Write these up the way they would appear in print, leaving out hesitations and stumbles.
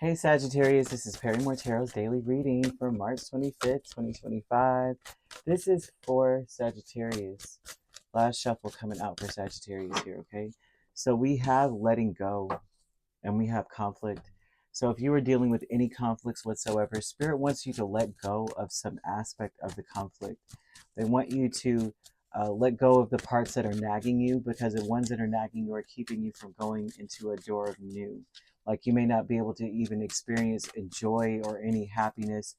Hey Sagittarius, this is Perrymore Tarot's daily reading for March 25th, 2025. This is for Sagittarius. Last shuffle coming out for Sagittarius here, okay? So we have letting go and we have conflict. So if you are dealing with any conflicts whatsoever, Spirit wants you to let go of some aspect of the conflict. They want you to let go of the parts that are nagging you, because the ones that are nagging you are keeping you from going into a door of new. Like you may not be able to even experience joy or any happiness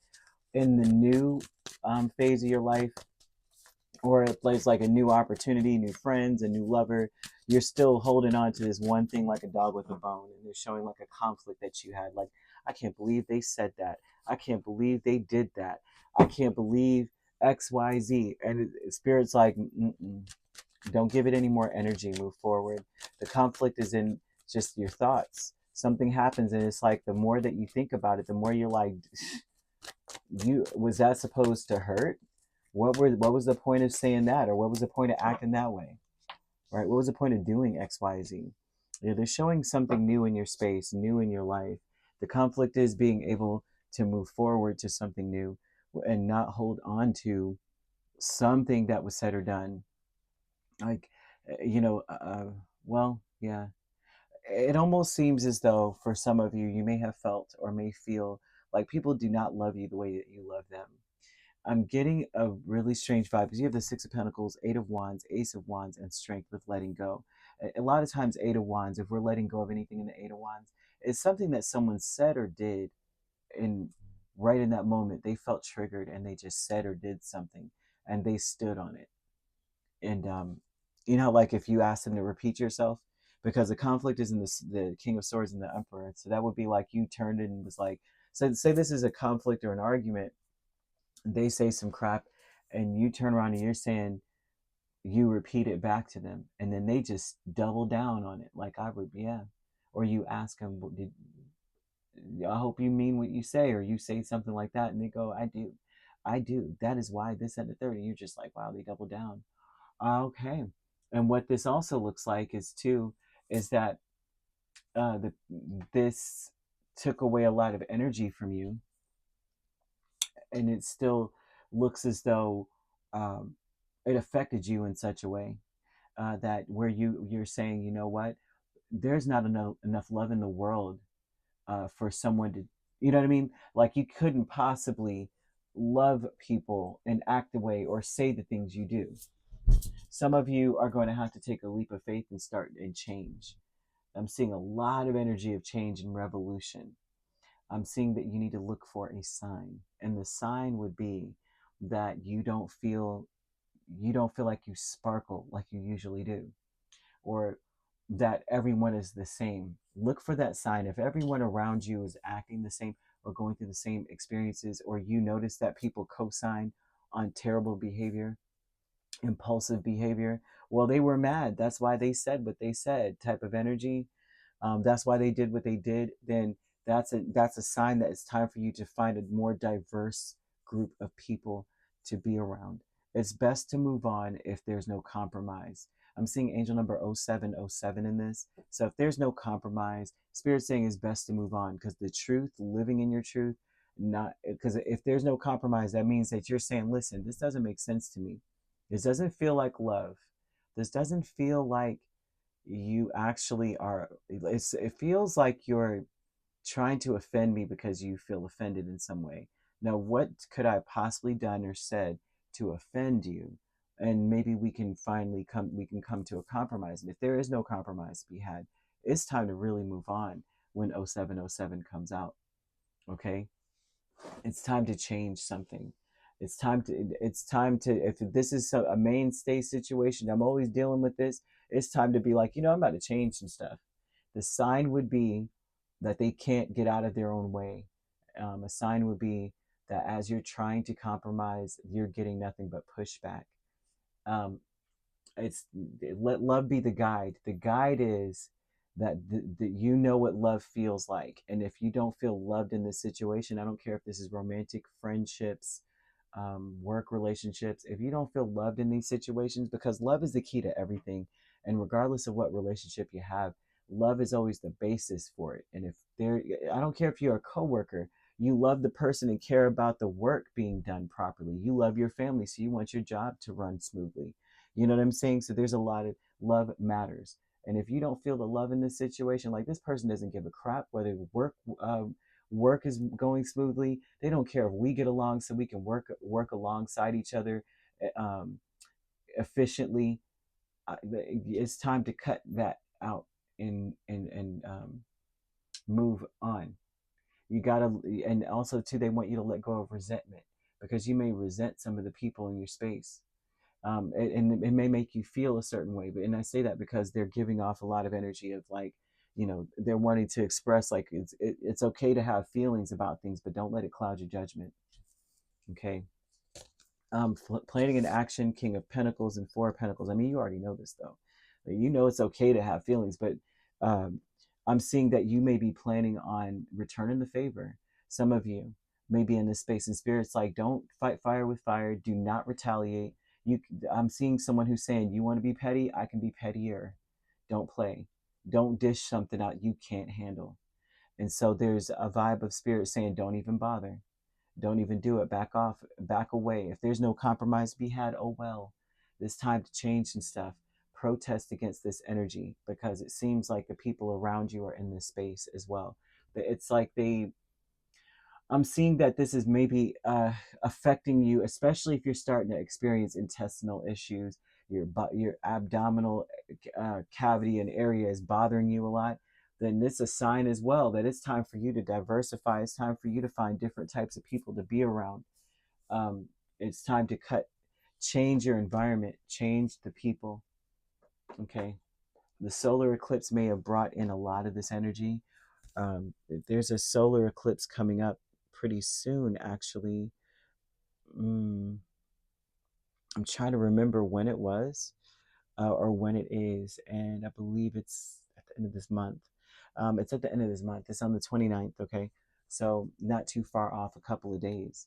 in the new phase of your life, or a place like a new opportunity, new friends, a new lover. You're still holding on to this one thing like a dog with a bone, and they're showing like a conflict that you had. Like, I can't believe they said that. I can't believe they did that. I can't believe XYZ. And Spirit's like, mm-mm, don't give it any more energy. Move forward. The conflict is in just your thoughts. Something happens, and it's like the more that you think about it, the more you're like, you was that supposed to hurt? What was the point of saying that, or what was the point of acting that way, right? What was the point of doing XYZ? They're showing something new in your space, new in your life. The conflict is being able to move forward to something new and not hold on to something that was said or done. Like, well, yeah, it almost seems as though for some of you, you may have felt or may feel like people do not love you the way that you love them. I'm getting a really strange vibe because you have the Six of Pentacles, Eight of Wands, Ace of Wands, and Strength with letting go. A lot of times, Eight of Wands, if we're letting go of anything in the Eight of Wands, it's something that someone said or did, and right in that moment, they felt triggered and they just said or did something and they stood on it. And you know, like if you ask them to repeat yourself, because the conflict is in the King of Swords and the Emperor, so that would be like you turned and was like, so say this is a conflict or an argument, they say some crap and you turn around and you're saying, you repeat it back to them, and then they just double down on it like I would. Yeah. Or you ask them, I hope you mean what you say, or you say something like that, and they go, I do, that is why this and the third, and you're just like, wow, they double down. Okay. And what this also looks like is that this took away a lot of energy from you, and it still looks as though um, it affected you in such a way that where you're saying, you know what, there's not enough love in the world for someone to, you know what I mean? Like you couldn't possibly love people and act the way or say the things you do. Some of you are going to have to take a leap of faith and start and change. I'm seeing a lot of energy of change and revolution. I'm seeing that you need to look for a sign, and the sign would be that you don't feel like you sparkle like you usually do, or that everyone is the same. Look for that sign. If everyone around you is acting the same or going through the same experiences, or you notice that people co-sign on terrible behavior, impulsive behavior, well, they were mad, that's why they said what they said, type of energy, that's why they did what they did, then that's a sign that it's time for you to find a more diverse group of people to be around. It's best to move on if there's no compromise. I'm seeing angel number 0707 in this. So if there's no compromise, Spirit saying it's best to move on, because the truth, living in your truth, not because if there's no compromise, that means that you're saying, listen, this doesn't make sense to me. This doesn't feel like love. This doesn't feel like you actually are. It feels like you're trying to offend me because you feel offended in some way. Now, what could I possibly done or said to offend you? And maybe we can come to a compromise. And if there is no compromise to be had, it's time to really move on when 0707 comes out. Okay? It's time to change something. It's time to if this is a mainstay situation, I'm always dealing with this, it's time to be like, I'm about to change some stuff. The sign would be that they can't get out of their own way. A sign would be that as you're trying to compromise, you're getting nothing but pushback. um, it's Let love be the guide. The guide is that you know what love feels like, and if you don't feel loved in this situation, I don't care if this is romantic, friendships, work relationships, if you don't feel loved in these situations, because love is the key to everything, and regardless of what relationship you have, Love is always the basis for it. And if there, I don't care if you're a coworker, you love the person and care about the work being done properly. You love your family, so you want your job to run smoothly. You know what I'm saying? So there's a lot of love matters. And if you don't feel the love in this situation, like this person doesn't give a crap whether work is going smoothly. They don't care if we get along, so we can work alongside each other um, efficiently. It's time to cut that out and move on. You gotta, and also too, they want you to let go of resentment, because you may resent some of the people in your space. And it may make you feel a certain way, but and I say that because they're giving off a lot of energy of like, they're wanting to express like it's okay to have feelings about things, but don't let it cloud your judgment. Okay. Planning an action, King of Pentacles and Four of Pentacles. I mean, you already know this though. You know it's okay to have feelings, but um, I'm seeing that you may be planning on returning the favor. Some of you may be in this space, and Spirit's like, don't fight fire with fire. Do not retaliate. I'm seeing someone who's saying, you want to be petty? I can be pettier. Don't play. Don't dish something out you can't handle. And so there's a vibe of Spirit saying, don't even bother. Don't even do it. Back off, back away. If there's no compromise to be had, oh well. It's time to change some stuff. Protest against this energy, because it seems like the people around you are in this space as well. It's like I'm seeing that this is maybe affecting you, especially if you're starting to experience intestinal issues. Your abdominal cavity and area is bothering you a lot. Then it's a sign as well that it's time for you to diversify. It's time for you to find different types of people to be around. It's time to change your environment, change the people. Okay. The solar eclipse may have brought in a lot of this energy. There's a solar eclipse coming up pretty soon, actually. I'm trying to remember when it was or when it is, and I believe it's at the end of this month. It's at the end of this month. It's on the 29th, okay? So not too far off, a couple of days.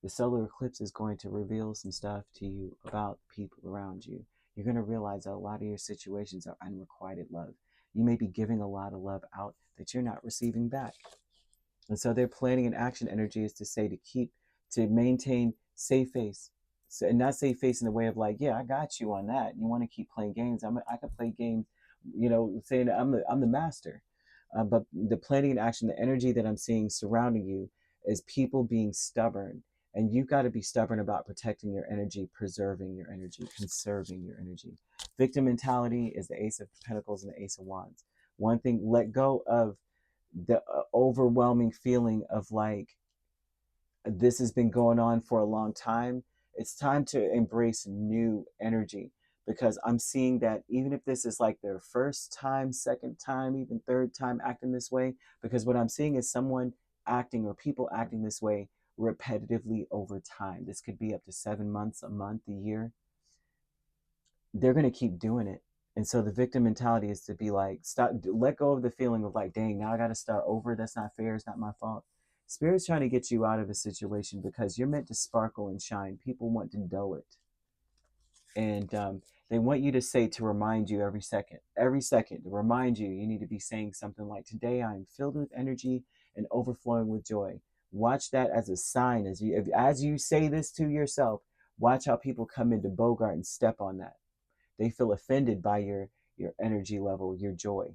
The solar eclipse is going to reveal some stuff to you about the people around you. You're going to realize that a lot of your situations are unrequited love. You may be giving a lot of love out that you're not receiving back. And so their planning and action energy is to say to maintain safe face. So, and not safe face in the way of like, yeah, I got you on that. You want to keep playing games. I can play games, saying that I'm the master. But the planning and action, the energy that I'm seeing surrounding you is people being stubborn. And you've got to be stubborn about protecting your energy, preserving your energy, conserving your energy. Victim mentality is the Ace of Pentacles and the Ace of Wands. One thing, let go of the overwhelming feeling of like, this has been going on for a long time. It's time to embrace new energy, because I'm seeing that even if this is like their first time, second time, even third time acting this way, because what I'm seeing is someone acting or people acting this way repetitively over time. This could be up to 7 months, a month, a year. They're going to keep doing it. And so the victim mentality is to be like, stop, let go of the feeling of like, dang, now I got to start over. That's not fair. It's not my fault. Spirit's trying to get you out of a situation because you're meant to sparkle and shine. People want to dull it. And they want you to say, to remind you every second, to remind you, you need to be saying something like, today I am filled with energy and overflowing with joy. Watch that as a sign. As you say this to yourself, watch how people come into Bogart and step on that. They feel offended by your energy level, your joy.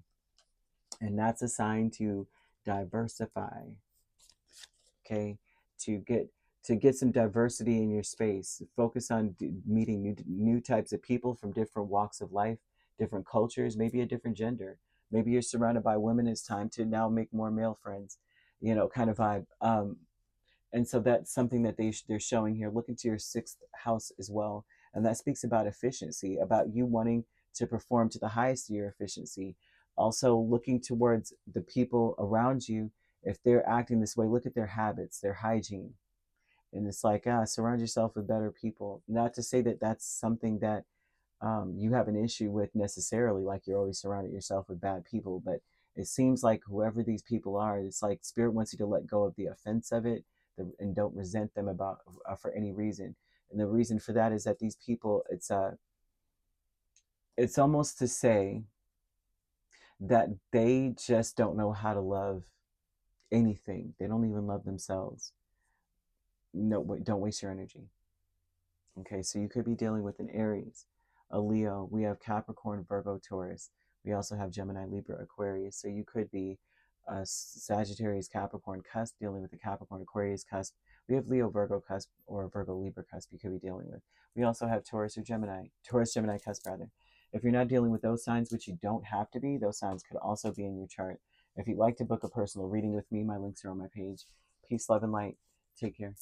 And that's a sign to diversify. Okay? To get some diversity in your space. Focus on meeting new types of people from different walks of life, different cultures, maybe a different gender. Maybe you're surrounded by women. It's time to now make more male friends, kind of vibe. And so that's something that they're showing here. Look into your 6th house as well. And that speaks about efficiency, about you wanting to perform to the highest of your efficiency. Also looking towards the people around you. If they're acting this way, look at their habits, their hygiene. And it's like, surround yourself with better people. Not to say that that's something that you have an issue with necessarily, like you're always surrounding yourself with bad people. But it seems like whoever these people are, it's like Spirit wants you to let go of the offense of it and don't resent them about for any reason. And the reason for that is that these people, it's almost to say that they just don't know how to love anything. They don't even love themselves. No, don't waste your energy. Okay, so you could be dealing with an Aries, a Leo. We have Capricorn, Virgo, Taurus. We also have Gemini, Libra, Aquarius. So you could be a Sagittarius, Capricorn cusp, dealing with the Capricorn, Aquarius cusp. We have Leo, Virgo cusp, or Virgo, Libra cusp you could be dealing with. We also have Taurus or Gemini, Taurus, Gemini cusp, rather. If you're not dealing with those signs, which you don't have to be, those signs could also be in your chart. If you'd like to book a personal reading with me, my links are on my page. Peace, love, and light. Take care.